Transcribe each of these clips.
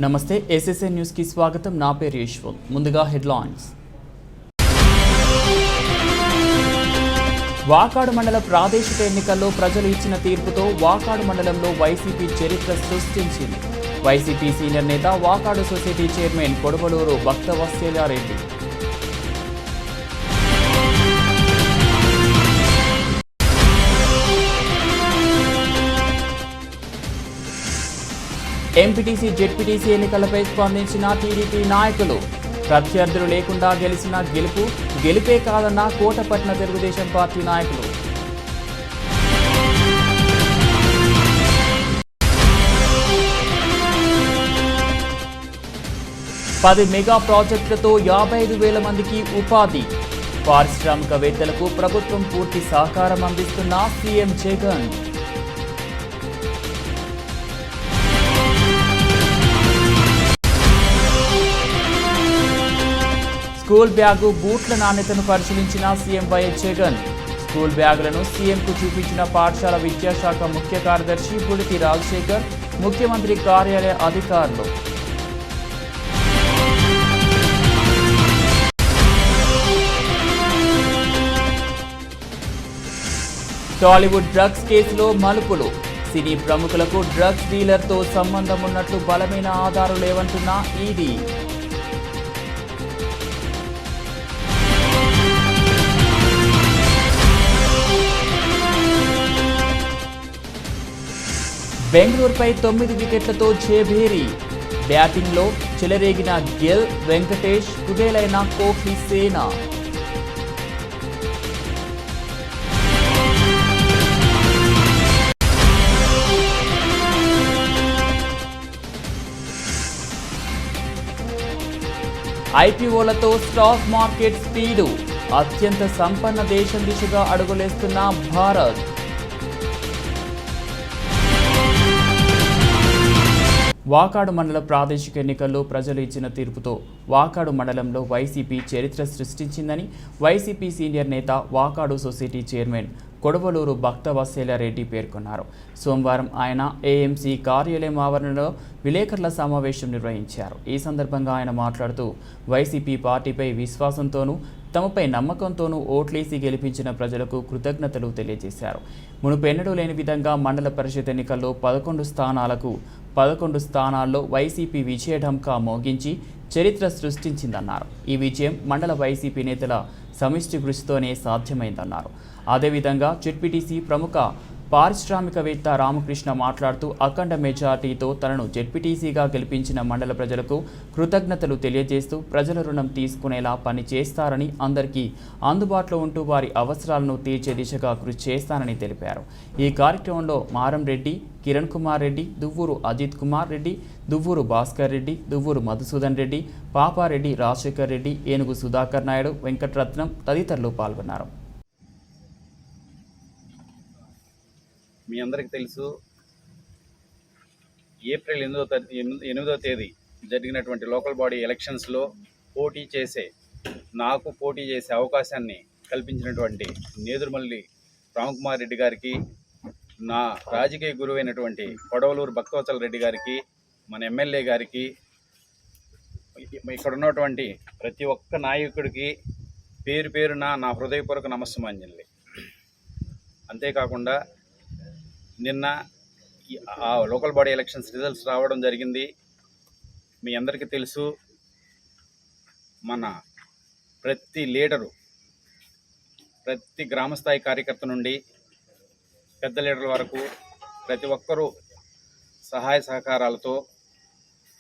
నమస్తే SSN news కి స్వాగతం. నా పేరు యశ్వంత్. ముందుగా హెడ్లైన్స్. వాకాడు మండల ప్రాదేశిక ఎన్నికల్లో ప్రజలు ఇచ్చిన తీర్పుతో వాకాడు మండలంలో వైసీపీ చరిత్ర సృష్టించింది. వైసీపీ సీనియర్ నేత Vakadu society chairman Kodavaluru Bhaktavatsalya Reddy. MPTC ZPTC ఎన్నికలపై స్పందించిన టీడీపీ నాయకులు. ప్రత్యర్థులు లేకుండా గెలిచిన గెలిపే కాదన్న కోటపట్న తెలుగుదేశం పార్టీ నాయకులు. పది మెగా ప్రాజెక్టులతో 55,000 మందికి ఉపాధి. పారిశ్రామికవేత్తలకు ప్రభుత్వం పూర్తి సహకారం అందిస్తున్న సీఎం జగన్. స్కూల్ బ్యాగు బూట్ల నాణ్యతను పరిశీలించిన సీఎం వైఎస్ జగన్. స్కూల్ బ్యాగులను సీఎంకు చూపించిన పాఠశాల విద్యాశాఖ ముఖ్య కార్యదర్శి బుడితి రాజశేఖర్, ముఖ్యమంత్రి కార్యాలయ అధికారులు. టాలీవుడ్ డ్రగ్స్ కేసులో మలుపులు. సినీ ప్రముఖులకు డ్రగ్స్ డీలర్తో సంబంధం ఉన్నట్లు బలమైన ఆధారాలు లేవంటున్న ఈడీ. బెంగళూరుపై 9 వికెట్లతో జేభేరి. బ్యాటింగ్లో చెలరేగిన గిల్, వెంకటేష్, కుదేలైన కోహ్లీ సేన. ఐపీఓలతో స్టాక్ మార్కెట్ స్పీడు. అత్యంత సంపన్న దేశం దిశగా అడుగులేస్తున్న భారత్. వాకాడు మండల ప్రాదేశిక ఎన్నికల్లో ప్రజలు ఇచ్చిన తీర్పుతో వాకాడు మండలంలో వైసీపీ చరిత్ర సృష్టించిందని వైసీపీ సీనియర్ నేత వాకాడు సొసైటీ చైర్మన్ కొడవలూరు భక్తవత్సల్యారెడ్డి పేర్కొన్నారు. సోమవారం ఆయన ఏఎంసీ కార్యాలయం ఆవరణలో విలేకరుల సమావేశం నిర్వహించారు. ఈ సందర్భంగా ఆయన మాట్లాడుతూ వైసీపీ పార్టీపై విశ్వాసంతోనూ తమపై నమ్మకంతోనూ ఓట్లేసి గెలిపించిన ప్రజలకు కృతజ్ఞతలు తెలియజేశారు. మునుపెన్నడూ లేని విధంగా మండల పరిషత్ ఎన్నికల్లో 11 స్థానాల్లో వైసీపీ విజయఢంకా మోగించి చరిత్ర సృష్టించిందన్నారు. ఈ విజయం మండల వైసీపీ నేతల సమిష్టి కృషితోనే సాధ్యమైందన్నారు. అదేవిధంగా జెడ్పీటీసీ ప్రముఖ పారిశ్రామికవేత్త రామకృష్ణ మాట్లాడుతూ అఖండ మెజార్టీతో తనను జెడ్పీటీసీగా గెలిపించిన మండల ప్రజలకు కృతజ్ఞతలు తెలియజేస్తూ ప్రజల రుణం తీసుకునేలా పని చేస్తారని, అందరికీ అందుబాటులో ఉంటూ వారి అవసరాలను తీర్చే దిశగా కృషి చేస్తానని తెలిపారు. ఈ కార్యక్రమంలో మారం రెడ్డి, కిరణ్ కుమార్ రెడ్డి, దువ్వూరు అజిత్ కుమార్ రెడ్డి, దువ్వూరు భాస్కర్ రెడ్డి, దువ్వూరు మధుసూదన్ రెడ్డి, పాపారెడ్డి, రాజశేఖర్ రెడ్డి, ఏనుగు సుధాకర్ నాయుడు, వెంకటరత్నం తదితరులు పాల్గొన్నారు. మీ అందరికీ తెలుసు, ఏప్రిల్ 8వ తేదీ జరిగినటువంటి లోకల్ బాడీ ఎలక్షన్స్లో నాకు పోటీ చేసే అవకాశాన్ని కల్పించినటువంటి నేదురుమల్లి రామకుమార్ రెడ్డి గారికి, నా రాజకీయ గురువైనటువంటి కొడవలూరు భక్తవత్సల్యారెడ్డి గారికి, మన ఎమ్మెల్యే గారికి, ఇక్కడ ఉన్నటువంటి ప్రతి ఒక్క నాయకుడికి పేరు పేరున నా హృదయపూర్వక నమస్సుమాంజలి. అంతేకాకుండా నిన్న ఆ లోకల్ బాడీ ఎలక్షన్స్ రిజల్ట్స్ రావడం జరిగింది. మీ అందరికీ తెలుసు, మన ప్రతి లీడరు, ప్రతి గ్రామస్థాయి కార్యకర్త నుండి పెద్ద లీడర్ల వరకు ప్రతి ఒక్కరూ సహాయ సహకారాలతో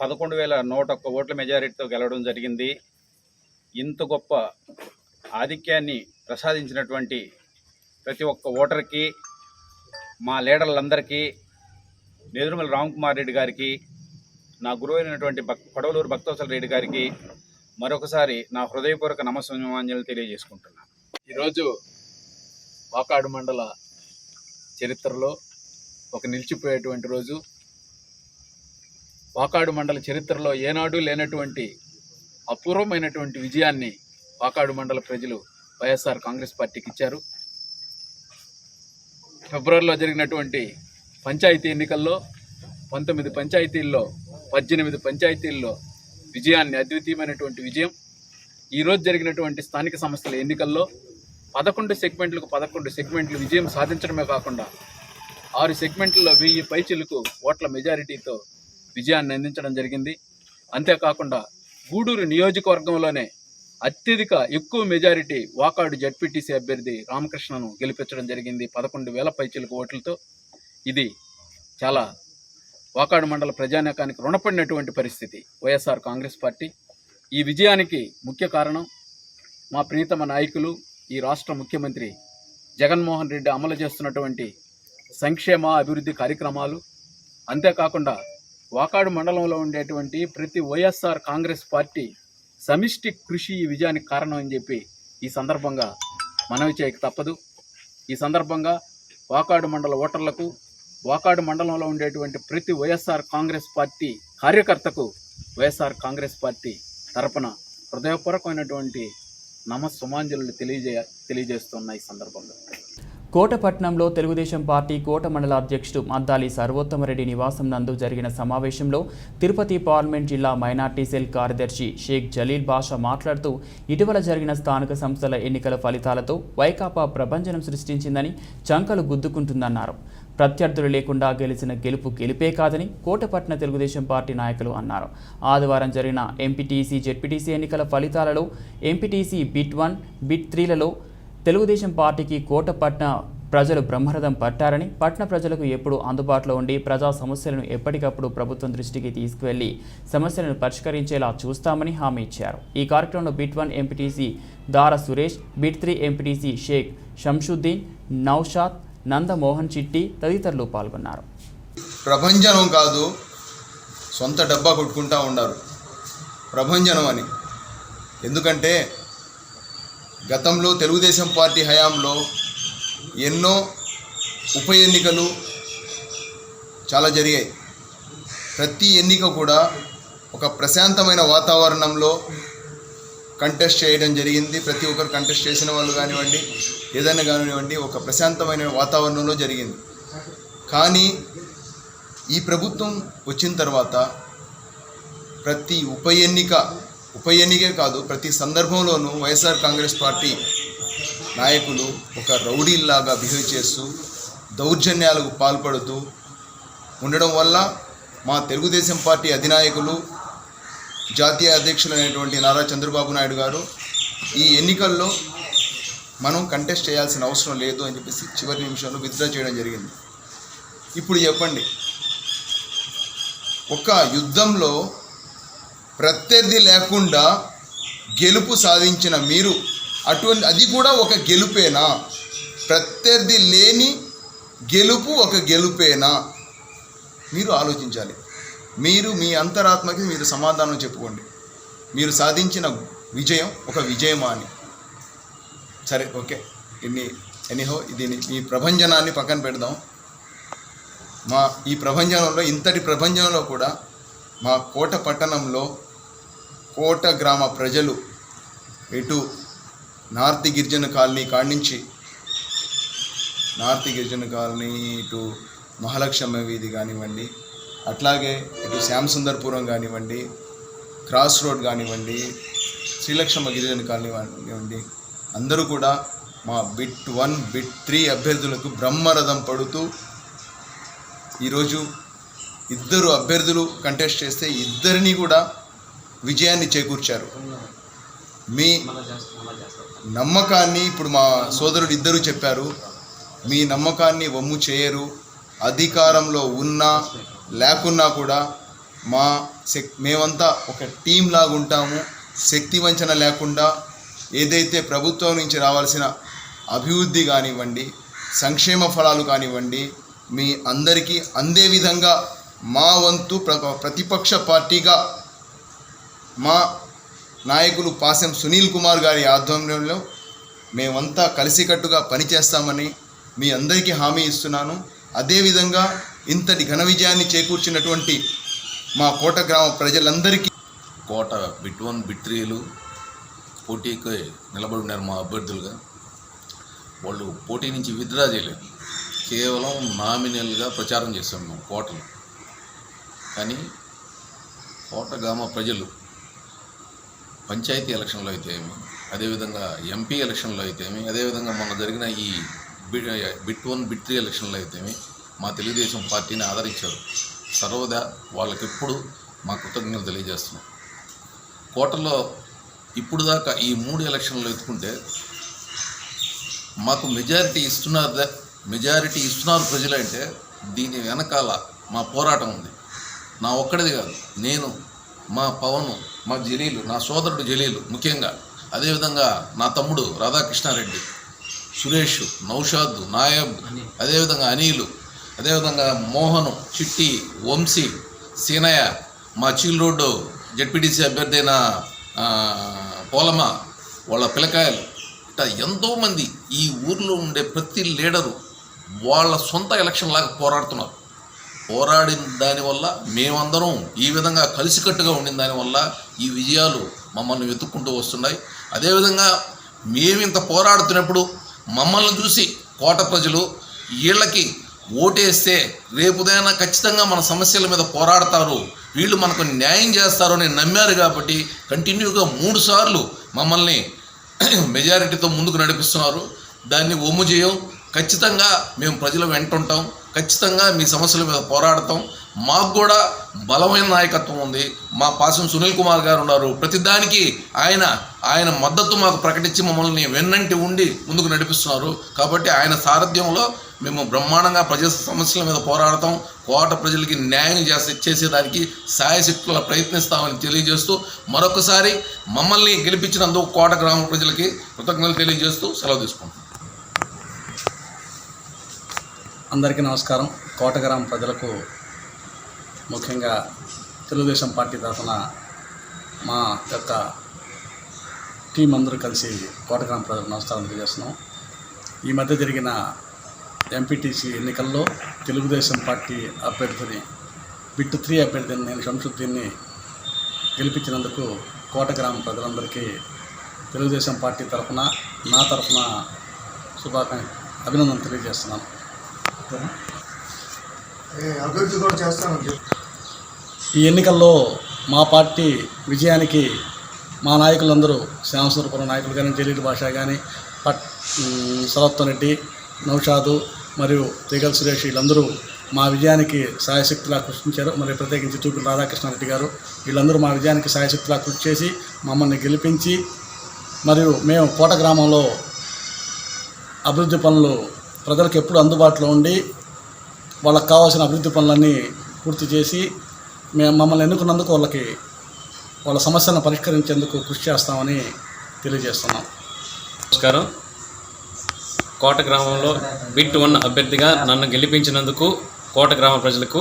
11,101 ఓట్ల మెజారిటీతో గెలవడం జరిగింది. ఇంత గొప్ప ఆధిక్యాన్ని ప్రసాదించినటువంటి ప్రతి ఒక్క ఓటర్కి, మా లీడర్లందరికీ, నేదురుమల్లి రామకుమార్ రెడ్డి గారికి, నా గురువైనటువంటి కొడవలూరు భక్తవత్సల్యారెడ్డి గారికి మరొకసారి నా హృదయపూర్వక నమస్సుమాంజలి తెలియజేసుకుంటున్నాను. ఈరోజు వాకాడు మండల చరిత్రలో ఒక నిలిచిపోయేటువంటి రోజు. వాకాడు మండల చరిత్రలో ఏనాడు లేనటువంటి అపూర్వమైనటువంటి విజయాన్ని వాకాడు మండల ప్రజలు వైఎస్ఆర్ కాంగ్రెస్ పార్టీకి ఇచ్చారు. ఫిబ్రవరిలో జరిగినటువంటి పంచాయతీ ఎన్నికల్లో 19 పంచాయతీల్లో 18 పంచాయతీల్లో విజయాన్ని, అద్వితీయమైనటువంటి విజయం. ఈరోజు జరిగినటువంటి స్థానిక సంస్థల ఎన్నికల్లో 11 సెగ్మెంట్లు విజయం సాధించడమే కాకుండా 6 సెగ్మెంట్లలో 1000 పైచిలకు ఓట్ల మెజారిటీతో విజయాన్ని అందించడం జరిగింది. అంతేకాకుండా గూడూరు నియోజకవర్గంలోనే ఎక్కువ మెజారిటీ వాకాడు జడ్పీటీసీ అభ్యర్థి రామకృష్ణను గెలిపించడం జరిగింది 11,000 పైచిలకు ఓట్లతో. ఇది చాలా వాకాడు మండల ప్రజానీకానికి రుణపడినటువంటి పరిస్థితి. వైఎస్ఆర్ కాంగ్రెస్ పార్టీ ఈ విజయానికి ముఖ్య కారణం మా ప్రియతమ నాయకులు, ఈ రాష్ట్ర ముఖ్యమంత్రి జగన్మోహన్ రెడ్డి అమలు చేస్తున్నటువంటి సంక్షేమ అభివృద్ధి కార్యక్రమాలు. అంతేకాకుండా వాకాడు మండలంలో ఉండేటువంటి ప్రతి వైఎస్ఆర్ కాంగ్రెస్ పార్టీ సమిష్టి కృషి ఈ విజయానికి కారణం అని చెప్పి ఈ సందర్భంగా మనవి చేయక తప్పదు. ఈ సందర్భంగా వాకాడు మండల ఓటర్లకు, వాకాడు మండలంలో ఉండేటువంటి ప్రతి వైఎస్ఆర్ కాంగ్రెస్ పార్టీ కార్యకర్తకు వైఎస్ఆర్ కాంగ్రెస్ పార్టీ తరపున హృదయపూర్వకమైనటువంటి నమస్సుమాంజలు తెలియజేస్తున్న ఈ సందర్భంగా కోటపట్నంలో తెలుగుదేశం పార్టీ కోట మండల అధ్యక్షుడు మద్దాలి సర్వోత్తమరెడ్డి నివాసం నందు జరిగిన సమావేశంలో తిరుపతి పార్లమెంట్ జిల్లా మైనార్టీ సెల్ కార్యదర్శి షేక్ జలీల్ బాషా మాట్లాడుతూ ఇటీవల జరిగిన స్థానిక సంస్థల ఎన్నికల ఫలితాలతో వైకాపా ప్రభంజనం సృష్టించిందని, చంకలు గుద్దుకుంటుందన్నారు. ప్రత్యర్థులు లేకుండా గెలిచిన గెలుపు గెలిపే కాదని కోటపట్న తెలుగుదేశం పార్టీ నాయకులు అన్నారు. ఆదివారం జరిగిన ఎంపీటీసీ, జెడ్పీటీసీ ఎన్నికల ఫలితాలలో ఎంపీటీసీ బిట్ 1, బిట్ 3లలో తెలుగుదేశం పార్టీకి కోటపట్న ప్రజలు బ్రహ్మరథం పట్టారని, పట్న ప్రజలకు ఎప్పుడూ అందుబాటులో ఉండి ప్రజా సమస్యలను ఎప్పటికప్పుడు ప్రభుత్వం దృష్టికి తీసుకువెళ్లి సమస్యలను పరిష్కరించేలా చూస్తామని హామీ ఇచ్చారు. ఈ కార్యక్రమంలో బిట్ 1 ఎంపీటీసీ దార సురేష్, బిట్ 3 ఎంపీటీసీ షేక్ షంషుద్దీన్, నౌషాద్, నందమోహన్ చిట్టి తదితరులు పాల్గొన్నారు. ప్రభంజనం కాదు, సొంత డబ్బా కొట్టుకుంటా ఉన్నారు ప్రభంజనం అని. ఎందుకంటే గతంలో తెలుగుదేశం పార్టీ హయాంలో ఎన్నో ఉప ఎన్నికలు చాలా జరిగాయి. ప్రతి ఎన్నిక కూడా ఒక ప్రశాంతమైన వాతావరణంలో కంటెస్ట్ చేయడం జరిగింది. ప్రతి ఒక్కరు కంటెస్ట్ చేసిన వాళ్ళు కానివ్వండి, ఏదైనా కానివ్వండి, ఒక ప్రశాంతమైన వాతావరణంలో జరిగింది. కానీ ఈ ప్రభుత్వం వచ్చిన తర్వాత ప్రతి ఉప ఎన్నికే కాదు, ప్రతి సందర్భంలోనూ వైఎస్ఆర్ కాంగ్రెస్ పార్టీ నాయకులు ఒక రౌడీల్లాగా బిహేవ్ చేస్తూ దౌర్జన్యాలకు పాల్పడుతూ ఉండడం వల్ల మా తెలుగుదేశం పార్టీ అధినాయకులు, జాతీయ అధ్యక్షులైనటువంటి నారా చంద్రబాబు నాయుడు గారు ఈ ఎన్నికల్లో మనం కంటెస్ట్ చేయాల్సిన అవసరం లేదు అని చెప్పేసి చివరి నిమిషంలో విత్డ్రా చేయడం జరిగింది. ఇప్పుడు చెప్పండి, ఒక యుద్ధంలో ప్రత్యర్థి లేకుండా గెలుపు సాధించిన మీరు అది కూడా ఒక గెలుపేనా? ప్రత్యర్థి లేని గెలుపు ఒక గెలుపేనా? మీరు ఆలోచించాలి. మీరు మీ అంతరాత్మకి మీరు సమాధానం చెప్పుకోండి. మీరు సాధించిన విజయం ఒక విజయమా అని. సరే, ఓకే, ఎనీహో దీన్ని ఈ ప్రభంజనాన్ని పక్కన పెడదాం. ఈ ప్రభంజనంలో, ఇంతటి ప్రభంజనంలో కూడా మా కోట పట్టణంలో కోట గ్రామ ప్రజలు ఇటు నార్త్ గిరిజన కాలనీ కాడ్నుంచి నార్త్ గిరిజన కాలనీ, ఇటు మహాలక్ష్మ వీధి కానివ్వండి, అట్లాగే ఇటు శ్యామసుందర్పురం కానివ్వండి, క్రాస్ రోడ్ కానివ్వండి, శ్రీలక్ష్మ గిరిజన కాలనీ కానివ్వండి, అందరూ కూడా మా బిట్ 1, బిట్ 3 అభ్యర్థులకు బ్రహ్మరథం పడుతూ ఈరోజు 2 అభ్యర్థులు కంటెస్ట్ చేస్తే 2 కూడా విజయాన్ని చేకూర్చారు. మీ నమ్మకాన్ని ఇప్పుడు మా సోదరుడు 2 చెప్పారు, మీ నమ్మకాన్ని వమ్ము చేయరు. అధికారంలో ఉన్నా లేకున్నా కూడా మేమంతా ఒక టీం లాగా ఉంటాము. శక్తి వంచన లేకుండా ఏదైతే ప్రభుత్వం నుంచి రావాల్సిన అభివృద్ధి కానివ్వండి, సంక్షేమ ఫలాలు కానివ్వండి, మీ అందరికీ అందే విధంగా మా వంతు ప్రతిపక్ష పార్టీగా మా నాయకులు పాసెం సునీల్ కుమార్ గారి ఆధ్వర్యంలో మేమంతా కలిసికట్టుగా పనిచేస్తామని మీ అందరికీ హామీ ఇస్తున్నాను. అదేవిధంగా ఇంతటి ఘన విజయాన్ని చేకూర్చినటువంటి మా కోట గ్రామ ప్రజలందరికీ, కోట బిట్ 1, బిట్ 3లు పోటీకి నిలబడి ఉన్నారు మా అభ్యర్థులుగా. వాళ్ళు పోటీ నుంచి విత్డ్రా చేయలేదు, కేవలం నామినల్గా ప్రచారం చేస్తాం మేము కోటలు. కానీ కోటగామ ప్రజలు పంచాయతీ ఎలక్షన్లో అయితే ఏమి, అదేవిధంగా ఎంపీ ఎలక్షన్లో అయితే ఏమి, అదేవిధంగా మొన్న జరిగిన ఈ బిట్ 1 బిట్ 3 ఎలక్షన్లో అయితేమి మా తెలుగుదేశం పార్టీని ఆదరించారు. సర్వదా వాళ్ళకెప్పుడు మా కృతజ్ఞతలు తెలియజేస్తున్నాం. కోటలో ఇప్పుడు దాకా ఈ 3 ఎలక్షన్లు ఎత్తుకుంటే మాకు మెజారిటీ ఇస్తున్నారు ప్రజలంటే దీని వెనకాల మా పోరాటం ఉంది. నా ఒక్కడిది కాదు, నేను, మా పవను, మా జలీలు, నా సోదరుడు జలీలు ముఖ్యంగా, అదేవిధంగా నా తమ్ముడు రాధాకృష్ణారెడ్డి, సురేష్, నౌషాద్, నాయబ్, అదేవిధంగా అనిలు, అదేవిధంగా మోహను, చిట్టి, వంశీ, సీనయ్య, మా చీల్ రోడ్డు జెడ్పీటీసీ అభ్యర్థి అయిన పోలమ్మ, వాళ్ళ పిల్లకాయలు, ఇట్లా ఎంతోమంది ఈ ఊర్లో ఉండే ప్రతి లీడరు వాళ్ళ సొంత ఎలక్షన్ లాగా పోరాడుతున్నారు. పోరాడిన దానివల్ల మేమందరం ఈ విధంగా కలిసికట్టుగా ఉండిన దానివల్ల ఈ విజయాలు మమ్మల్ని వెతుక్కుంటూ వస్తున్నాయి. అదేవిధంగా మేమింత పోరాడుతున్నప్పుడు మమ్మల్ని చూసి కోట ప్రజలు వీళ్ళకి ఓటేస్తే రేపుదైనా ఖచ్చితంగా మన సమస్యల మీద పోరాడతారు, వీళ్ళు మనకు న్యాయం చేస్తారు అని నమ్మారు. కాబట్టి కంటిన్యూగా 3 సార్లు మమ్మల్ని మెజారిటీతో ముందుకు నడిపిస్తున్నారు. దాన్ని ఒమ్ము చేయం. ఖచ్చితంగా మేము ప్రజల వెంట ఉంటాం. ఖచ్చితంగా మీ సమస్యల మీద పోరాడతాం. మాకు కూడా బలమైన నాయకత్వం ఉంది. మా పాసం సునీల్ కుమార్ గారు ఉన్నారు. ప్రతిదానికి ఆయన మద్దతు మాకు ప్రకటించి మమ్మల్ని వెన్నంటి ఉండి ముందుకు నడిపిస్తున్నారు. కాబట్టి ఆయన సారథ్యంలో మేము బ్రహ్మాండంగా ప్రజల సమస్యల మీద పోరాడతాం. కోట ప్రజలకి న్యాయం చేసేదానికి సాయశక్తుల ప్రయత్నిస్తామని తెలియజేస్తూ మరొకసారి మమ్మల్ని గెలిపించినందుకు కోట గ్రామ ప్రజలకి కృతజ్ఞతలు తెలియజేస్తూ సెలవు తీసుకుంటాం. అందరికీ నమస్కారం. కోట గ్రామ ప్రజలకు ముఖ్యంగా తెలుగుదేశం పార్టీ తరఫున మా యొక్క టీం అందరూ కలిసి కోట గ్రామ ప్రజలకు నమస్కారం తెలియజేస్తున్నాం. ఈ మధ్య జరిగిన ఎంపీటీసీ ఎన్నికల్లో తెలుగుదేశం పార్టీ అభ్యర్థిని బిట్ 3 అభ్యర్థిని నేను శంసుద్దీన్ని గెలిపించినందుకు కోట గ్రామ ప్రజలందరికీ తెలుగుదేశం పార్టీ తరఫున నా తరఫున అభినందనలు తెలియజేస్తున్నాను. ఈ ఎన్నికల్లో మా పార్టీ విజయానికి మా నాయకులందరూ శ్యామసుందరపురం నాయకులు కానీ, జలీల్ భాషా కానీ, సరత్వం రెడ్డి, నౌషాదు మరియు తీగల సురేష్ వీళ్ళందరూ మా విజయానికి సాయశక్తిలా కృషించారు. మరి ప్రత్యేకించి తూపుల రాధాకృష్ణారెడ్డి గారు వీళ్ళందరూ మా విజయానికి సాయశక్తిలా కృషి చేసి మమ్మల్ని గెలిపించి మరియు మేము కోట గ్రామంలో అభివృద్ధి పనులు ప్రజలకు ఎప్పుడు అందుబాటులో ఉండి వాళ్ళకి కావాల్సిన అభివృద్ధి పనులన్నీ పూర్తి చేసి మమ్మల్ని ఎన్నుకున్నందుకు వాళ్ళ సమస్యలను పరిష్కరించేందుకు కృషి చేస్తామని తెలియజేస్తున్నాం. నమస్కారం. కోట గ్రామంలో బిట్ 1 అభ్యర్థిగా నన్ను గెలిపించినందుకు కోట గ్రామ ప్రజలకు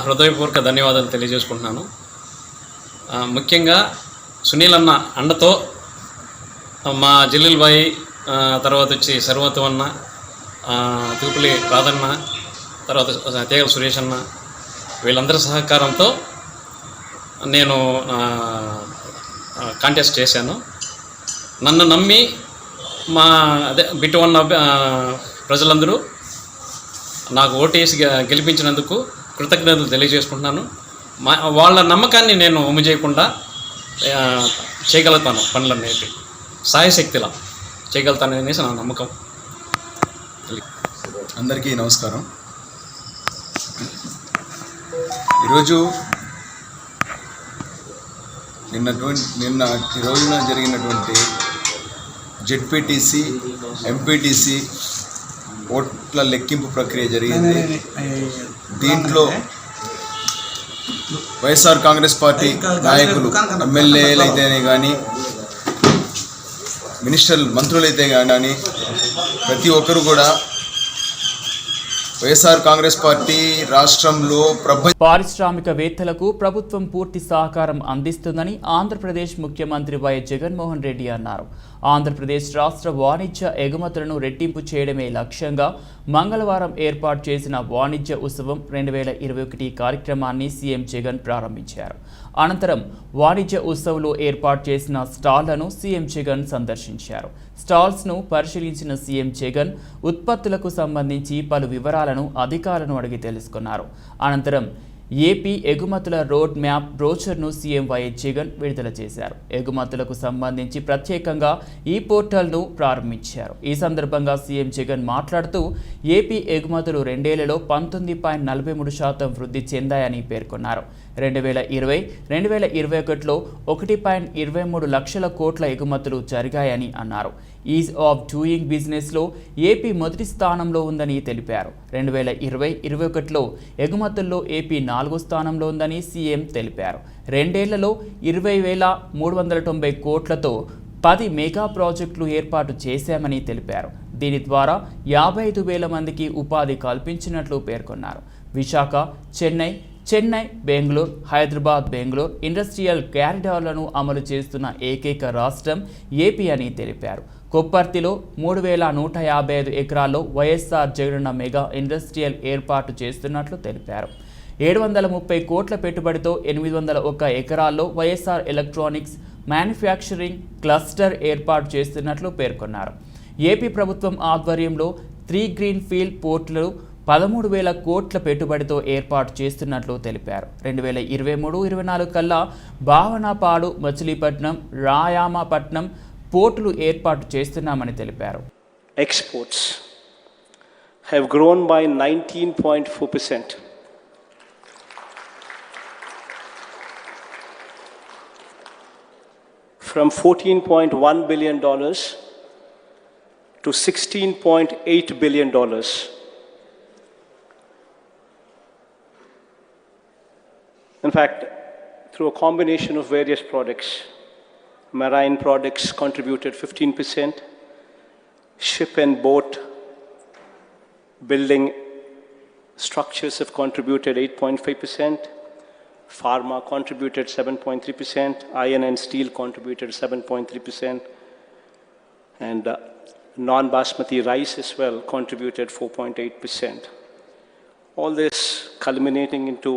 హృదయపూర్వక ధన్యవాదాలు తెలియజేసుకుంటున్నాను. ముఖ్యంగా సునీల్ అన్న అండతో మా జలీల్ భాయ్, తర్వాత వచ్చి సర్వత్వం అన్న, తిరుపతి రాధన్న, తర్వాత తీగల సురేష్ అన్న వీళ్ళందరి సహకారంతో నేను కాంటెస్ట్ చేశాను. నన్ను నమ్మి బిట్ 1 ప్రజలందరూ నాకు ఓటేసి గెలిపించినందుకు కృతజ్ఞతలు తెలియజేసుకుంటున్నాను. వాళ్ళ నమ్మకాన్ని నేను ఒమ్ము చేయకుండా చేయగలుగుతాను. పనులన్నిటి సాయశక్తిలా చేయగలుగుతాననేసి నా నమ్మకం. అందరికీ నమస్కారం. ఈరోజు ఈ రోజున జరిగినటువంటి జెడ్పీటీసీ, ఎంపీటీసీ ఓట్ల లెక్కింపు ప్రక్రియ జరిగింది. దీంట్లో వైఎస్ఆర్ కాంగ్రెస్ పార్టీ నాయకులు, ఎమ్మెల్యేలు అయితేనే కానీ, మంత్రులైతే కానీ ప్రతి ఒక్కరు కూడా వైఎస్ఆర్ కాంగ్రెస్ పార్టీ రాష్ట్రంలో పారిశ్రామికవేత్తలకు ప్రభుత్వం పూర్తి సహకారం అందిస్తుందని ఆంధ్రప్రదేశ్ ముఖ్యమంత్రి వైఎస్ జగన్మోహన్ రెడ్డి అన్నారు. ఆంధ్రప్రదేశ్ రాష్ట్ర వాణిజ్య ఎగుమతులను రెట్టింపు చేయడమే లక్ష్యంగా మంగళవారం ఏర్పాటు చేసిన వాణిజ్య ఉత్సవం 2021 కార్యక్రమాన్ని సీఎం జగన్ ప్రారంభించారు. అనంతరం వాణిజ్య ఉత్సవంలో ఏర్పాటు చేసిన స్టాళ్లను సీఎం జగన్ సందర్శించారు. స్టాల్స్ను పరిశీలించిన సీఎం జగన్ ఉత్పత్తులకు సంబంధించి పలు వివరాలను అధికారులను అడిగి తెలుసుకున్నారు. అనంతరం ఏపీ ఎగుమతుల రోడ్ మ్యాప్ బ్రోచర్ను సీఎం వైఎస్ జగన్ విడుదల చేశారు. ఎగుమతులకు సంబంధించి ప్రత్యేకంగా ఈ పోర్టల్ను ప్రారంభించారు. ఈ సందర్భంగా సీఎం జగన్ మాట్లాడుతూ ఏపీ ఎగుమతులు 2 ఏళ్లలో 19.43% వృద్ధి చెందాయని పేర్కొన్నారు. 2020-2021లో 1.23 లక్షల కోట్ల ఎగుమతులు జరిగాయని అన్నారు. ఈజ్ ఆఫ్ డూయింగ్ బిజినెస్లో ఏపీ మొదటి స్థానంలో ఉందని తెలిపారు. 2020-21లో ఎగుమతుల్లో ఏపీ 4వ స్థానంలో ఉందని సీఎం తెలిపారు. 2 ఏళ్లలో 20,390 కోట్లతో 10 మెగా ప్రాజెక్టులు ఏర్పాటు చేశామని తెలిపారు. దీని ద్వారా 55,000 మందికి ఉపాధి కల్పించినట్లు పేర్కొన్నారు. విశాఖ, చెన్నై, బెంగళూరు, హైదరాబాద్, బెంగళూరు ఇండస్ట్రియల్ కారిడార్లను అమలు చేస్తున్న ఏకైక రాష్ట్రం ఏపీ అని తెలిపారు. కొప్పర్తిలో 3,155 ఎకరాల్లో వైఎస్ఆర్ జగనన్న మెగా ఇండస్ట్రియల్ ఏర్పాటు చేస్తున్నట్లు తెలిపారు. 730 కోట్ల పెట్టుబడితో 801 ఎకరాల్లో వైఎస్ఆర్ ఎలక్ట్రానిక్స్ మ్యానుఫ్యాక్చరింగ్ క్లస్టర్ ఏర్పాటు చేస్తున్నట్లు పేర్కొన్నారు. ఏపీ ప్రభుత్వం ఆధ్వర్యంలో 3 గ్రీన్ ఫీల్డ్ పోర్టులు 13,000 కోట్ల పెట్టుబడితో ఏర్పాటు చేస్తున్నట్లు తెలిపారు. 2023-24 కల్లా భావనపాడు, మచిలీపట్నం, రాయామపట్నం పోర్టులు ఏర్పాటు చేస్తున్నామని తెలిపారు. Exports have grown by 19.4%. From $14.1 billion to $16.8 billion. In fact, through a combination of various products, marine products contributed 15%, ship and boat building structures have contributed 8.5%, pharma contributed 7.3%, iron and steel contributed 7.3%, and non-basmati rice as well contributed 4.8%. All this culminating into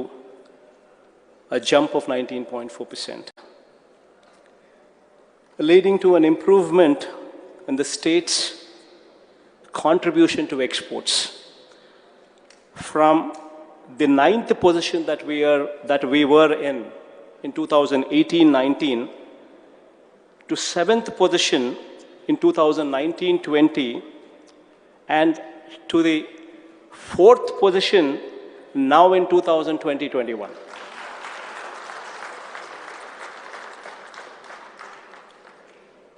a jump of 19.4%, leading to an improvement in the state's contribution to exports from the 9th position that we were in 2018-19 to 7th position in 2019-20 and to the 4th position now in 2020-21.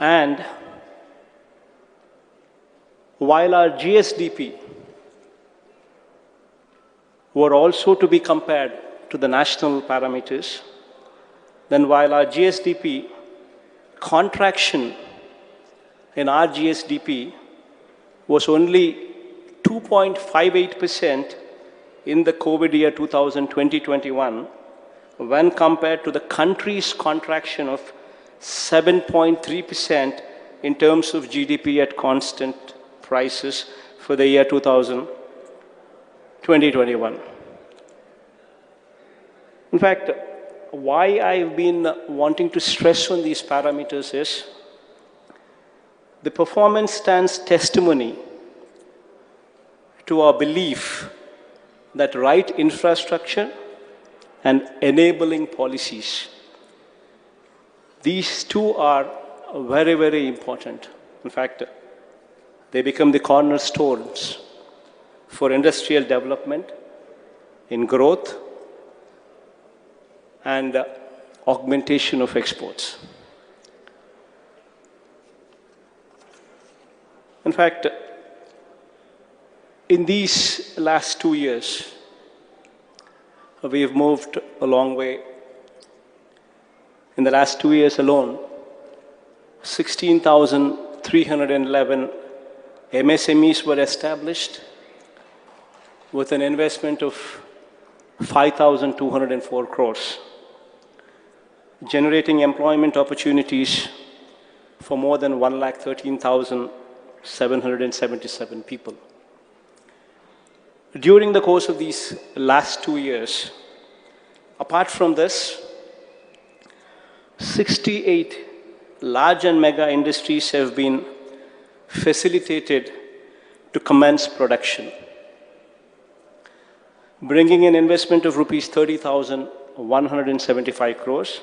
And while our GSDP were also to be compared to the national parameters, then while our GSDP contraction in our GSDP was only 2.58% in the COVID year 2020-21, when compared to the country's contraction of 7.3% in terms of GDP at constant prices for the year 2021. In fact, why I've been wanting to stress on these parameters is the performance stands testimony to our belief that right infrastructure and enabling policies, these two are very, very important. In fact, they become the cornerstones for industrial development, in growth, and augmentation of exports. In fact, in these last 2 years, we have moved a long way. In the last 2 years alone, 16,311 MSMEs were established with an investment of 5,204 crores, generating employment opportunities for more than 113,777 people. During the course of these last 2 years, apart from this, 68 large and mega industries have been facilitated to commence production. bringing an investment of rupees 30,175 crores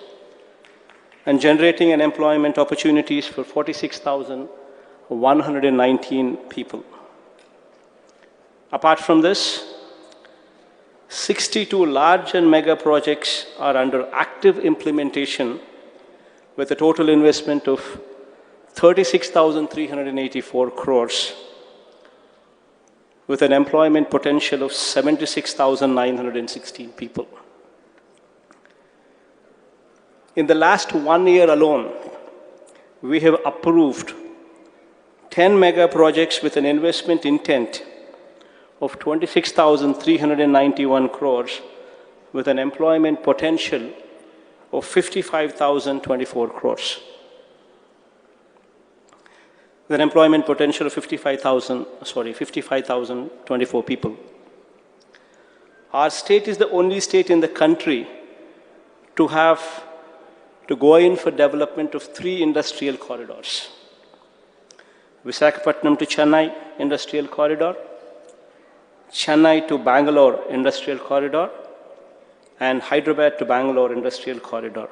and generating an employment opportunities for 46,119 people. Apart from this, 62 large and mega projects are under active implementation with a total investment of 36,384 crores with an employment potential of 76,916 people. In the last 1 year alone, we have approved 10 mega projects with an investment intent of 26,391 crores with an employment potential of 55,024 crores. With an employment potential of 55,024 people. Our state is the only state in the country to go in for development of 3 industrial corridors. Visakhapatnam to Chennai Industrial Corridor, Chennai to Bangalore Industrial Corridor, and Hyderabad to Bangalore Industrial Corridor.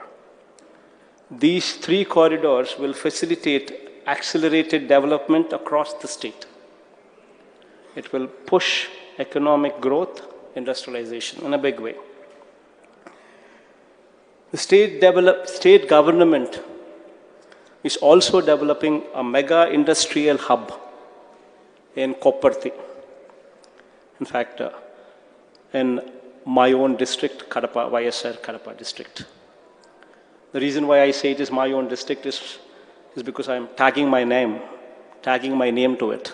These 3 corridors will facilitate accelerated development across the state. It will push economic growth, industrialization in a big way. The state government is also developing a mega industrial hub in Kopparthi. In fact, in my own district, Kadapa, YSR Kadapa district. The reason why I say it is my own district is because I'm tagging my name to it.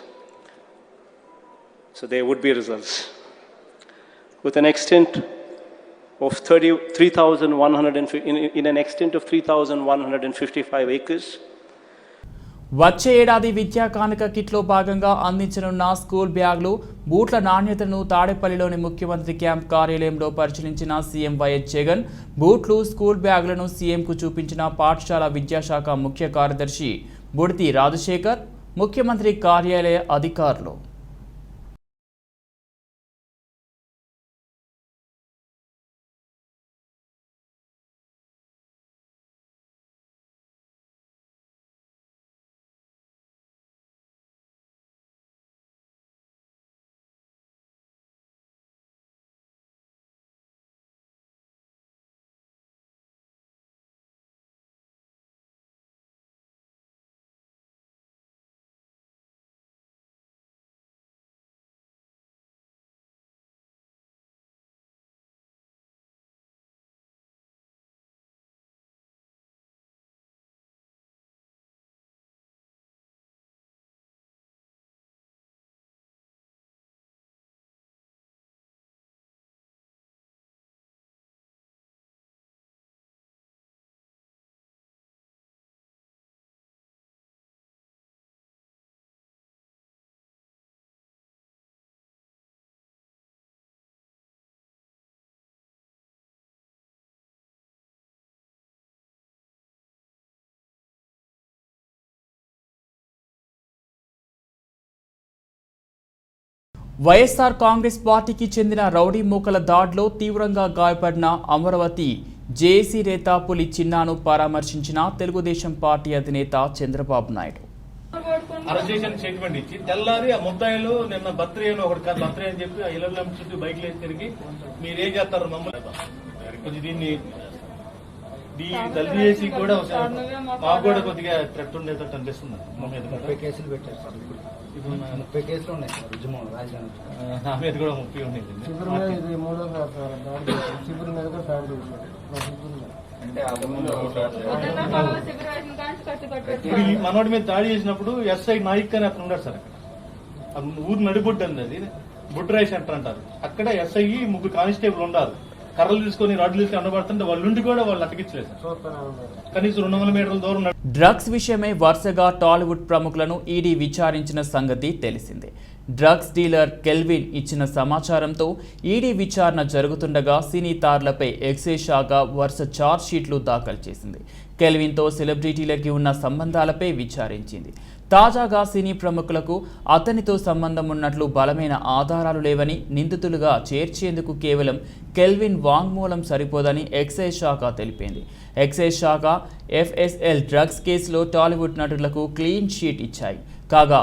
So there would be results. With an extent of 3,155 acres. వచ్చే ఏడాది విద్యా కానుక కిట్లో భాగంగా అందించనున్న school బ్యాగులు, బూట్ల నాణ్యతను తాడేపల్లిలోని ముఖ్యమంత్రి camp కార్యాలయంలో పరిశీలించిన సీఎం వైఎస్ జగన్ బూట్లు, స్కూల్ బ్యాగులను సీఎంకు చూపించిన పాఠశాల విద్యాశాఖ ముఖ్య కార్యదర్శి బుడితి రాజశేఖర్, ముఖ్యమంత్రి కార్యాలయ అధికారులు. వైఎస్ఆర్ కాంగ్రెస్ పార్టీకి చెందిన రౌడీ మూకల దాడిలో తీవ్రంగా గాయపడిన అమరావతి జేఏసీ నేత పులి చిన్నాను పరామర్శించిన తెలుగుదేశం పార్టీ అధినేత చంద్రబాబు నాయుడు. అరెస్టేషన్ స్టేట్మెంట్ ఇచ్చి తెల్లారి ఆ ముద్దాయిలు నిన్న బర్త్డే అని ఒకటి బర్త్డే అని చెప్పి ఆ ఇళ్ళ చుట్టూ బైక్లు వేసి తిరిగి మీరేం చేస్తారు మమ్మల్ని కొంచెం దీన్ని దళిత చేసి కూడా మాకు కూడా కొద్దిగా థ్రెట్ ఉండేటట్టు అనిపిస్తుంది. 30 కేసులు పెట్టారు సార్. ఇప్పుడు 30 కేసులు ఉన్నాయి సార్ ఉద్యమం రాజధాని నా మీద కూడా 30 ఉన్నాయి. మనోడి మీద దాడి చేసినప్పుడు ఎస్ఐ నాయిక్ అని అతను ఉన్నాడు సార్. ఊరు నడిబొడ్డు అండి, అది బుడ్రాయి సెంటర్ అంటారు. అక్కడ ఎస్ఐ 3 కానిస్టేబుల్ ఉండాలి. కర్రలు తీసుకొని రాడ్లు తీసుకొని అనబడుతుంటే వాళ్ళుండి కూడా వాళ్ళు అటకించలేదు సార్. కనీసం 200 మీటర్ల దూరం. డ్రగ్స్ విషయమై వరుసగా టాలీవుడ్ ప్రముఖులను ఈడీ విచారించిన సంగతి తెలిసిందే. డ్రగ్స్ డీలర్ కెల్విన్ ఇచ్చిన సమాచారంతో ఈడీ విచారణ జరుగుతుండగా సినీ తారలపై ఎక్సైజ్ శాఖ వరుస ఛార్జ్ షీట్లు దాఖలు చేసింది. కెల్విన్తో సెలబ్రిటీలకి ఉన్న సంబంధాలపై విచారించింది. తాజాగా సినీ ప్రముఖులకు అతనితో సంబంధం ఉన్నట్లు బలమైన ఆధారాలు లేవని, నిందితులుగా చేర్చేందుకు కేవలం కెల్విన్ వాంగ్మూలం సరిపోదని ఎక్సైజ్ శాఖ తెలిపింది. ఎక్సైజ్ శాఖ FSL డ్రగ్స్ కేసులో టాలీవుడ్ నటులకు క్లీన్ షీట్ ఇచ్చాయి. కాగా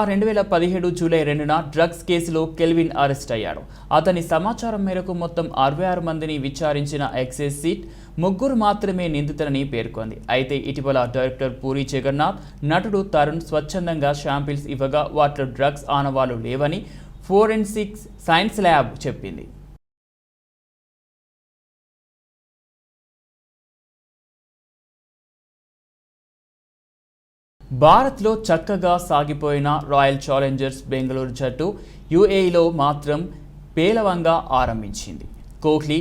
2017 జూలై 2న డ్రగ్స్ కేసులో కెల్విన్ అరెస్ట్ అయ్యాడు. అతని సమాచారం మేరకు మొత్తం 66 మందిని విచారించిన ఎక్సైజ్ సీట్ 3 మాత్రమే నిందితులని పేర్కొంది. అయితే ఇటీవల డైరెక్టర్ పూరి జగన్నాథ్, నటుడు తరుణ్ స్వచ్ఛందంగా శాంపిల్స్ ఇవ్వగా వాటిలో డ్రగ్స్ ఆనవాళ్లు లేవని ఫోరెన్సిక్ సైన్స్ ల్యాబ్ చెప్పింది. భారత్లో చక్కగా సాగిపోయిన రాయల్ ఛాలెంజర్స్ బెంగళూరు జట్టు UAEలో మాత్రం పేలవంగా ఆరంభించింది. కోహ్లీ,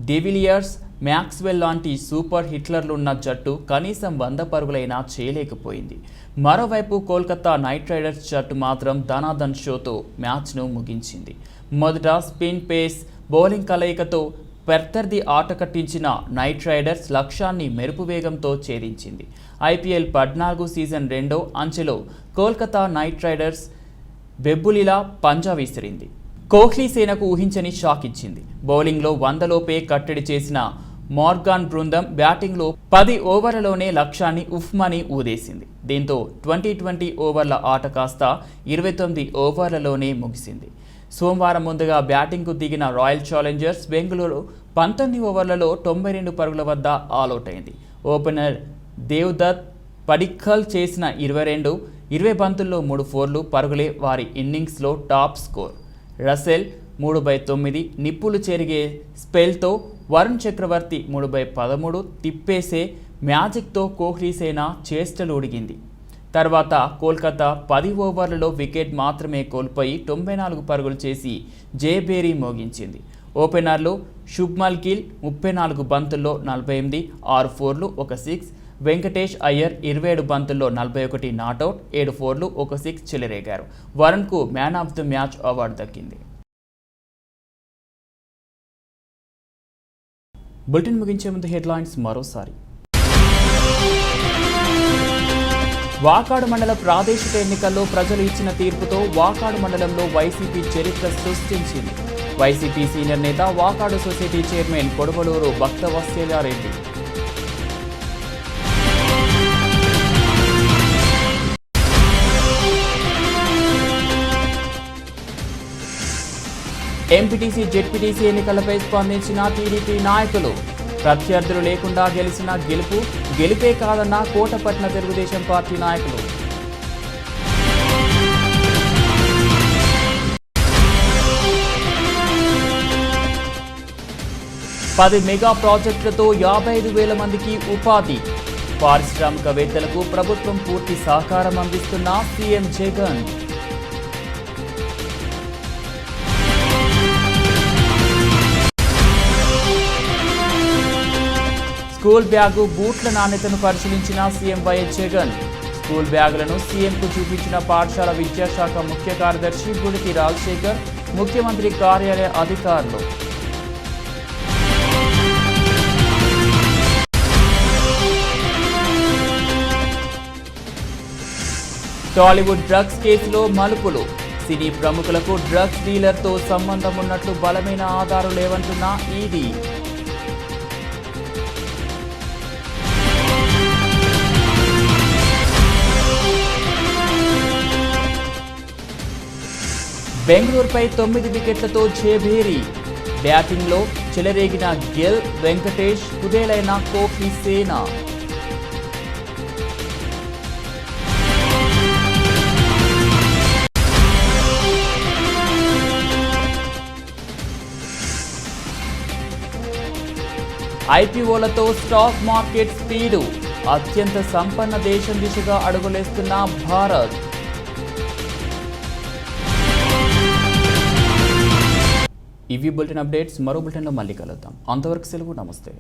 డివిలియర్స్, మ్యాక్స్వెల్ లాంటి సూపర్ హిట్లర్లున్న జట్టు కనీసం 100 పరుగులైనా చేయలేకపోయింది. మరోవైపు కోల్కతా నైట్ రైడర్స్ జట్టు మాత్రం ధనాధన్ షోతో మ్యాచ్ను ముగించింది. మొదట స్పిన్ పేస్ బౌలింగ్ కలయికతో ప్రత్యర్థి ఆట కట్టించిన నైట్ రైడర్స్ లక్ష్యాన్ని మెరుపు వేగంతో ఛేదించింది. IPL 14 సీజన్ 2వ అంచెలో కోల్కతా నైట్ రైడర్స్ బెబ్బులిలా పంజా విసిరింది. కోహ్లీ సేనకు ఊహించని షాక్ ఇచ్చింది. బౌలింగ్లో 100 లోపే కట్టడి చేసిన మార్గాన్ బృందం బ్యాటింగ్లో 10 ఓవర్లలోనే లక్ష్యాన్ని ఉఫ్మని ఊదేసింది. దీంతో 20 ఓవర్ల ఆట కాస్త 29 ఓవర్లలోనే ముగిసింది. సోమవారం ముందుగా బ్యాటింగ్కు దిగిన రాయల్ ఛాలెంజర్స్ బెంగళూరు 19 ఓవర్లలో 92 పరుగుల వద్ద ఆలౌట్ అయింది. ఓపెనర్ దేవ్దత్ పడిక్కల్ చేసిన 20 బంతుల్లో 3 ఫోర్లు పరుగులే వారి ఇన్నింగ్స్లో టాప్ స్కోర్. రసెల్ 3/9 నిప్పులు చెరిగే స్పెల్తో వరుణ్ చక్రవర్తి 3/13 తిప్పేసే మ్యాజిక్తో కోహ్లీ సేన చేష్టలు ఉడిగింది. తర్వాత కోల్కతా 10 ఓవర్లలో వికెట్ మాత్రమే కోల్పోయి 94 పరుగులు చేసి జయభేరి మోగించింది. ఓపెనర్లు శుభ్మన్ గిల్ 34 బంతుల్లో 48, 6 ఫోర్లు, 1 సిక్స్. వెంకటేష్ అయ్యర్ 27 బంతుల్లో 41 నాటౌట్, 7 ఫోర్లు, 1 సిక్స్ చెలరేగారు. వరుణ్కు man of the match award దక్కింది. బులెటిన్ ముగించే ముందు హెడ్లైన్స్ మరోసారి. వాకాడు మండల ప్రాదేశిక ఎన్నికల్లో ప్రజలు ఇచ్చిన తీర్పుతో వాకాడు మండలంలో వైసీపీ చరిత్ర సృష్టించింది. వైసీపీ సీనియర్ నేత Vakadu society chairman Kodavaluru Bhaktavatsala Reddy. MPTC, ZPTC ఎన్నికలపై స్పందించిన టీడీపీ నాయకులు. ప్రత్యర్థులు లేకుండా గెలిచిన గెలిపే కాదన్న కోటపట్న తెలుగుదేశం పార్టీ నాయకులు. పది మెగా ప్రాజెక్టులతో 55,000 మందికి ఉపాధి. పారిశ్రామికవేత్తలకు ప్రభుత్వం పూర్తి సహకారం అందిస్తున్న సీఎం జగన్. స్కూల్ బ్యాగు, బూట్ల నాణ్యతను పరిశీలించిన సీఎం వైఎస్ జగన్. స్కూల్ బ్యాగులను సీఎంకు చూపించిన పాఠశాల విద్యాశాఖ ముఖ్య కార్యదర్శి గుడికి రాజశేఖర్, ముఖ్యమంత్రి కార్యాలయ అధికారులు. టాలీవుడ్ డ్రగ్స్ కేసులో మలుపులు. సినీ ప్రముఖులకు డ్రగ్స్ డీలర్తో సంబంధం ఉన్నట్లు బలమైన ఆధారాలు లేవంటున్న ఈడీ. బెంగళూరుపై 9 వికెట్లతో జయభేరి. బ్యాటింగ్లో చెలరేగిన గిల్, వెంకటేష్, కుదేలైన కోహ్లీ సేన. ఐపీఓలతో స్టాక్ మార్కెట్ స్పీడు. అత్యంత సంపన్న దేశం దిశగా అడుగులేస్తున్న భారత్. ఇవి బులెటిన్ అప్డేట్స్. మరో బులెటిన్లో మళ్ళీ కలుద్దాం. అంతవరకు సెలవు. నమస్తే.